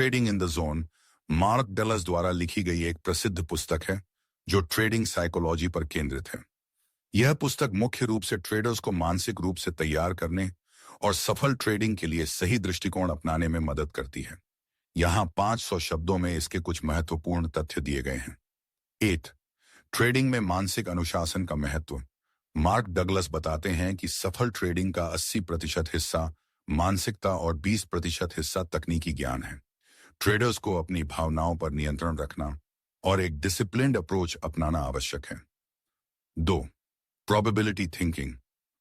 Trading in the zone mark Douglas द्वारा लिखी गई एक प्रसिद्ध पुस्तक है जो ट्रेडिंग साइकोलॉजी पर केंद्रित है। यह पुस्तक मुख्य रूप से ट्रेडर्स को मानसिक रूप से तैयार करने और सफल ट्रेडिंग के लिए सही दृष्टिकोण अपनाने में मदद करती है। यहाँ 500 शब्दों में इसके कुछ महत्वपूर्ण तथ्य दिए गए हैं। 8. ट्रेडिंग में मानसिक अनुशासन का महत्व। मार्क डगलस बताते हैं कि सफल ट्रेडिंग का 80% हिस्सा मानसिकता और 20% हिस्सा तकनीकी ज्ञान है। ट्रेडर्स को अपनी भावनाओं पर नियंत्रण रखना और एक डिसिप्लिन्ड अप्रोच अपनाना आवश्यक है। 2. Probability thinking.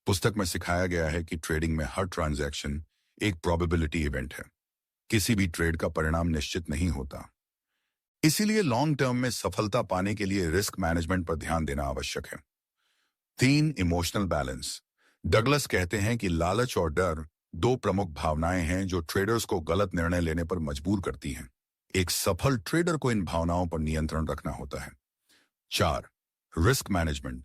पुस्तक में सिखाया गया है कि ट्रेडिंग में हर ट्रांजैक्शन एक प्रोबेबिलिटी इवेंट है। किसी भी ट्रेड का परिणाम निश्चित नहीं होता। इसीलिए लॉन्ग टर्म में सफलता पाने के लिए रिस्क मैनेजमेंट पर ध्यान देना आवश्यक है। 3. Emotional balance. डगलस कहते हैं कि लालच और डर 2 प्रमुख भावनाएं हैं जो ट्रेडर्स को गलत निर्णय लेने पर मजबूर करती हैं। एक सफल ट्रेडर को इन भावनाओं पर नियंत्रण रखना होता है। 4. Risk management.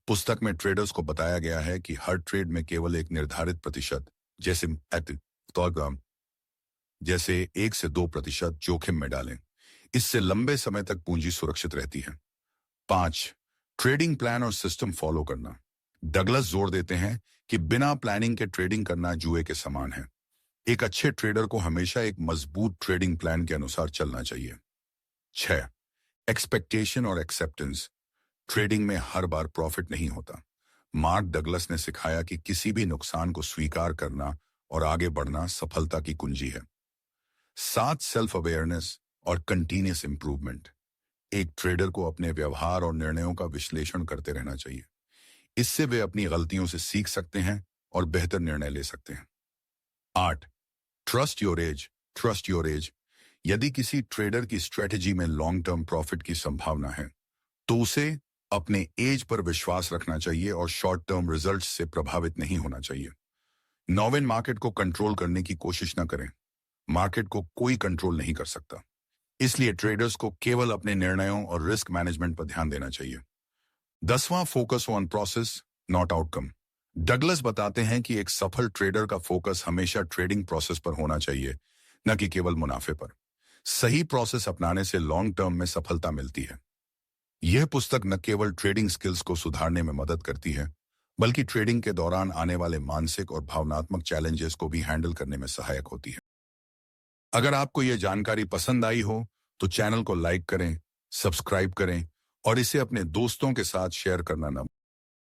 पुस्तक में ट्रेडर्स को बताया गया है कि हर ट्रेड में केवल एक निर्धारित प्रतिशत जैसे 1 से 2% जोखिम में डालें। इससे लंबे समय तक पूंजी सुरक्षित रहती है। 5. ट्रेडिंग प्लान और सिस्टम फॉलो करना। डगलस जोर देते हैं कि बिना प्लानिंग के ट्रेडिंग करना जुए के समान है। एक अच्छे ट्रेडर को हमेशा एक मजबूत ट्रेडिंग प्लान के अनुसार चलना चाहिए। 6. एक्सपेक्टेशन और एक्सेप्टेंस। ट्रेडिंग में हर बार प्रॉफिट नहीं होता। मार्क डगलस ने सिखाया कि किसी भी नुकसान को स्वीकार करना और आगे बढ़ना सफलता की कुंजी है। 7. सेल्फ अवेयरनेस और कंटिन्यूअस इंप्रूवमेंट। एक ट्रेडर को अपने व्यवहार और निर्णयों का विश्लेषण करते रहना चाहिए। इससे वे अपनी गलतियों से सीख सकते हैं और बेहतर निर्णय ले सकते हैं। 8. Trust your age. यदि किसी ट्रेडर की स्ट्रेटेजी में लॉन्ग टर्म प्रॉफिट की संभावना है तो उसे अपने एज पर विश्वास रखना चाहिए और शॉर्ट टर्म रिजल्ट्स से प्रभावित नहीं होना चाहिए। नॉवेन मार्केट को कंट्रोल करने की कोशिश न करें। मार्केट को कोई कंट्रोल नहीं कर सकता। इसलिए ट्रेडर्स को केवल अपने निर्णयों और रिस्क मैनेजमेंट पर ध्यान देना चाहिए। 10वां, focus on process not outcome. Douglas बताते हैं कि एक सफल ट्रेडर का फोकस हमेशा ट्रेडिंग प्रोसेस पर होना चाहिए, न कि केवल मुनाफे पर। सही प्रोसेस अपनाने से लॉन्ग टर्म में सफलता मिलती है। यह पुस्तक न केवल ट्रेडिंग स्किल्स को सुधारने में मदद करती है, बल्कि ट्रेडिंग के दौरान आने वाले मानसिक और भावनात्मक चैलेंजेस को भी हैंडल करने में सहायक होती है। अगर आपको यह जानकारी पसंद आई हो तो चैनल को लाइक करें, सब्सक्राइब करें और इसे अपने दोस्तों के साथ शेयर करना न